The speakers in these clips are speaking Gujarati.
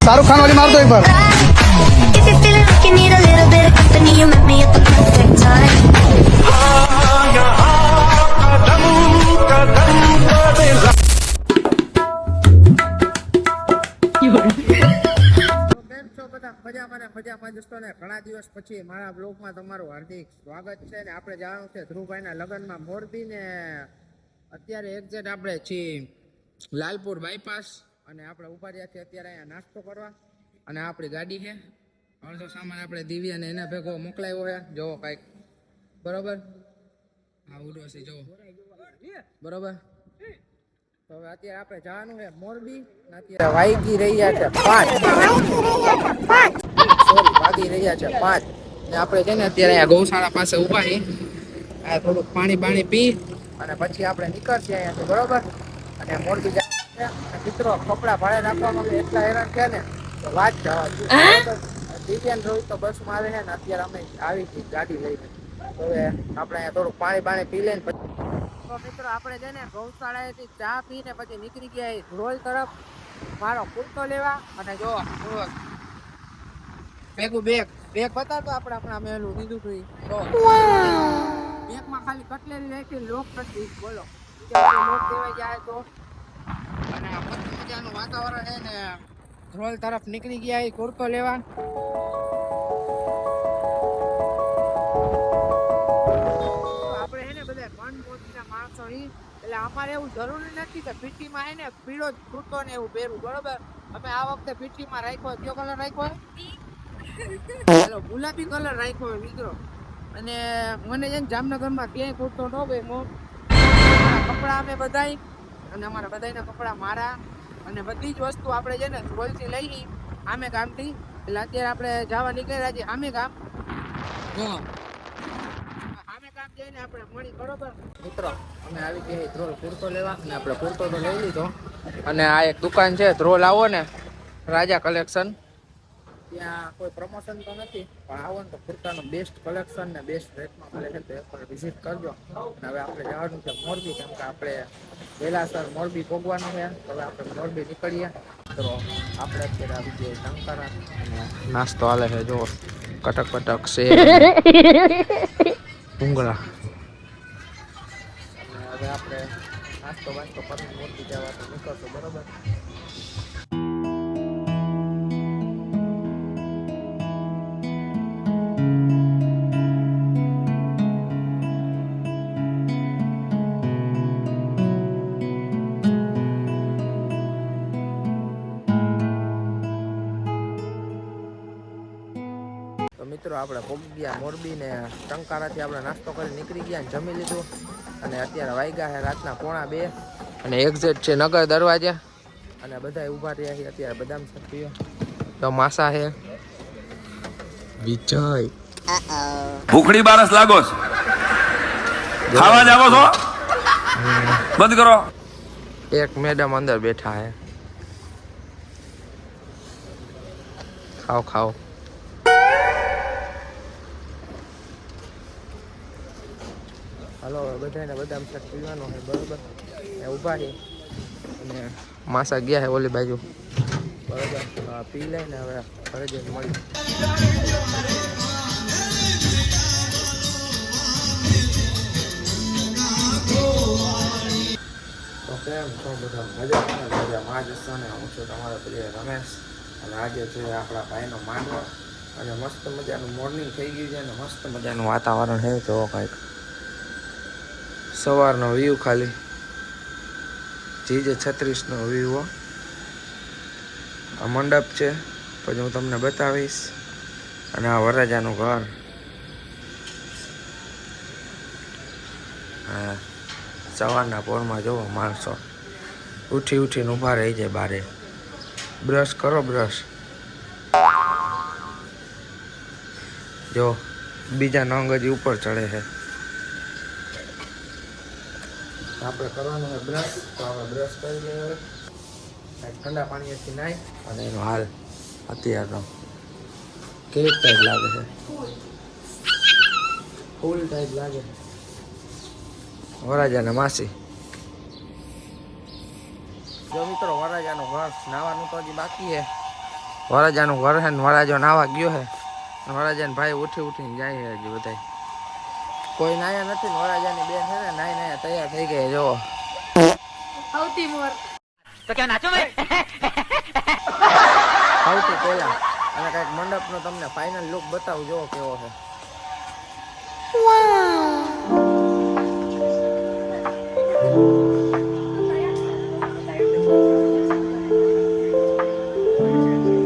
शाहरुख खान वाली मार दो एक बार। If you're feeling like you need a little bit of company, you met me at the perfect time. કેમ છો બધા મજામાં દોસ્તોને ઘણા દિવસ પછી મારા બ્લોગમાં તમારું હાર્દિક સ્વાગત છે ને આપણે જવાનું છે ધ્રુવભાઈના લગ્નમાં મોરબી ને અત્યારે એક્ઝેક્ટ આપણે છીએ લાલપુર બાયપાસ અને આપણે ઉભા રહ્યા છીએ અત્યારે અહીંયા નાસ્તો કરવા અને આપણી ગાડી છે અડધો સામાન આપણે દિવ્યાને એના ભેગો મોકલાવ્યો છે જોવો કાંઈક બરોબર હા ઉડો છે જોવો બરોબર તો હવે અત્યારે આપણે જવાનું છે મોરબી અત્યારે વાગી રહ્યા છે 5 ને આપણે છે ને અત્યારે અહીંયા ગૌશાળા પાસે ઊભા છીએ આ થોડુંક પાણી પી અને પછી આપણે નીકળીએ અહીંયાથી બરોબર અને મોરબી જવાનું છે અને મિત્રો કપડાં ભાડે રાખવામાં એટલા હેરાન છે ને તો વાત જવા દો દિવ્યાન રોહિત તો બસમાં આવે છે ને અત્યારે અમે આવી છીએ ગાડી લઈને તો હવે આપણે અહીંયા થોડુંક પાણી પી લઈને પછી તો મિત્રો આપણે છે ને ગૌશાળાએથી ચા પીને પછી નીકળી ગયા ધ્રોલ તરફ મારો કુર્તો લેવા અને જો ભેગું બેગ બતાવતો આપણે આપણા મેલું લીધું હતું બેગમાં ખાલી કટલેરી રાખી લોક કરી બોલો લોક દેવાઈ જાય તો અને મસ્ત મજાનું વાતાવરણ છે ને ધ્રોલ તરફ નીકળી ગયા એ કુર્તો લેવા આપણે છે ને બધા મનમોજીના માણસો એટલે અમારે એવું જરૂરી નથી કે પીટીમાં છે ને પીળો જ કુર્તો ને એવું પહેરવું બરોબર અમે આ વખતે પીટીમાં રાખ્યો કયો કલર રાખ્યો ચાલો ગુલાબી કલર રાખ્યો હોય મિત્રો અને મને છે ને જામનગરમાં ક્યાંય કુર્તો ન ગમ્યો કપડાં અમે બધાય અને અમારા બધાના કપડાં મારા અને બધી જ વસ્તુ આપણે છે ને ધ્રોલથી લઈ આમે ગામથી એટલે અત્યારે આપણે જવા નીકળ્યા છીએ આમે ગામ આમે ગામ જઈને આપણે મળી બરોબર મિત્રો અમે આવી ગયા ધ્રોલ કુર્તો લેવા અને આપણે કુર્તો તો લઈ લીધો અને આ એક દુકાન છે ધ્રોલ આવો ને રાજા કલેક્શન ત્યાં કોઈ પ્રમોશન તો નથી પણ આવો ને તો કુર્તાનું બેસ્ટ કલેક્શન ને બેસ્ટ રેટમાં મળે છે તો એકવાર વિઝિટ કરજો અને હવે આપણે જવાનું છે મોરબી કેમ કે આપણે વેલાસર મોરબી પહોંચવાનું છે તો હવે આપણે મોરબી નીકળીએ તો આપણે અત્યારે આવી જઈએ ટંકારા અને નાસ્તો હાલે છે જો કટક શેર ભૂંગળા હવે આપણે નાસ્તો વાસ્તો કરીને મોરબી જવા તો નીકળશું બરોબર મિત્રો આપણે પહોંચી ગયા મોરબી ને ટંકારાથી આપણે નાસ્તો કરી નીકળી ગયા ને જમી લીધું અને અત્યારે વાગ્યા છે રાતના 1:30 અને એક્ઝેક્ટ છે નગર દરવાજા અને બધા ઊભા રહ્યા છે અત્યારે બદામ શક્તિઓ તો માસા છે વિજય ભૂખડી બારસ લાગો ખાવા જાવો છો બંધ કરો એક મેડમ અંદર બેઠા છે ખાઓ હાલો બધાને બદામ શાક પીવાનો છે બરોબર એ ઊભા છે અને માસા ગયા છે ઓલી બાજુ બરોબર પી લઈને હવે ઘરે જઈને મળી તો કેમ છો બધા મજામાં જ હશો ને હું છું તમારો પ્રિય રમેશ અને આજે છે આપણા ભાઈનો માંડવો અને મસ્ત મજાનું મોર્નિંગ થઈ ગયું છે અને મસ્ત મજાનું વાતાવરણ છે તો કંઈક સવારનો વ્યૂ ખાલી GJ36 નો વ્યૂ આ મંડપ છે પછી હું તમને બતાવીશ અને આ વરરાજાનું ઘર હા સવારના પોરમાં જોવો માણસો ઉઠીને ઊભા રહી જાય બારે બ્રશ કરો જો બીજા નંગ હજી ઉપર ચડે છે આપણે કરવાનું છે બ્રશ તો આપણે બ્રશ કરી લઈએ ઠંડા પાણીથી નાહી અને એનો હાલ અત્યારનો કેક ટાઈપ લાગે છે ફૂલ ટાઈપ લાગે વરાજાના માસી જો મિત્રો વરરાજાનું ઘર નાવાનું તો હજી બાકી છે. વરરાજાનું ઘર છે ને વરરાજો નાવા ગયો છે. વરરાજાને ભાઈ ઉઠીને જાય છે હજી બધા. કોઈ નાયા નથી ને વરરાજાની બેન છે ને નાયા તૈયાર થઈ ગઈ જો. સૌથી મોર સૌથી પહેલા અને કઈક મંડપનો તમને ફાઇનલ લુક બતાવું જો કેવો છે.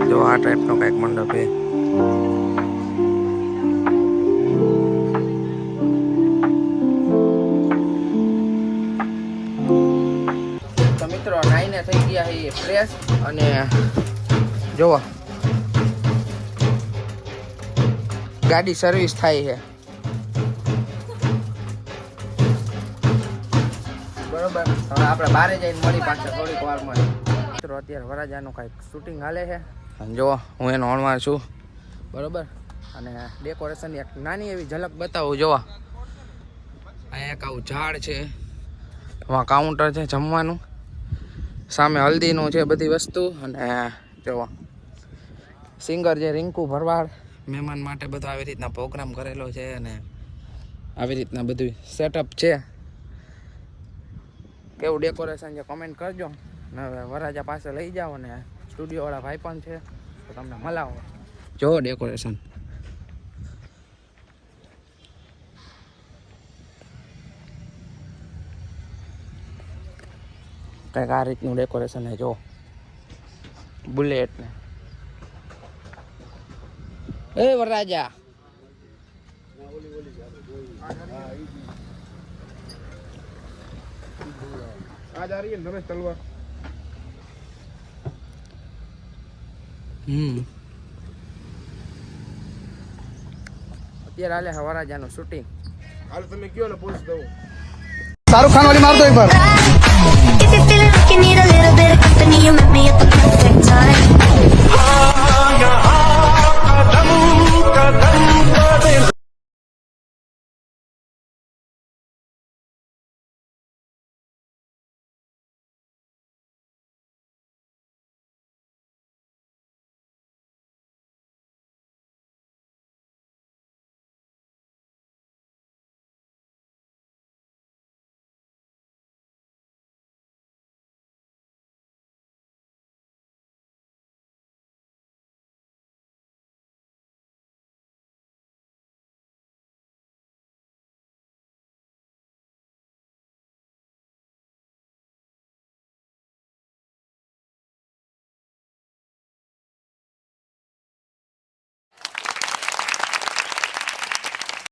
જો આ ટાઈપનો કઈક મંડપ છે. તો મિત્રો નાઈને થઈ ગયા છે ફ્રેશ અને જોવો ગાડી સર્વિસ થાય છે બરોબર. હવે આપણે બહાર જઈને મળી પાછા થોડીક વારમાં. મિત્રો અત્યારે વરરાજાનું કાંઈક શૂટિંગ હાલે છે અને જો હું એનો ઓણવાર છું બરોબર. અને ડેકોરેશનની એક નાની એવી ઝલક બતાવું જોવા. અહીંયા એક આવું ઝાડ છે, એમાં કાઉન્ટર છે જમવાનું, સામે હલ્દીનું છે બધી વસ્તુ. અને જોવા સિંગર જે રિંકુ ભરવાડ મહેમાન માટે બધો આવી રીતના પ્રોગ્રામ કરેલો છે અને આવી રીતના બધું સેટઅપ છે. કેવું ડેકોરેશન છે કમેન્ટ કરજો. ને હવે વરરાજા પાસે લઈ જાઓ અને સ્ટુડિયોવાળા ભાઈ પણ છે તો તમને મલાવો. જો ડેકોરેશન કંઈક આ રીતનું ડેકોરેશન છે જો. બુલેટ ને એ વરરાજા आज आ रही है नरेश तलवार। અત્યારે હાલે વરરાજાનું શૂટિંગ. हाल तुम्हें क्यों ना पूछ दो। शाहरुख खान वाली मार दो एक बार।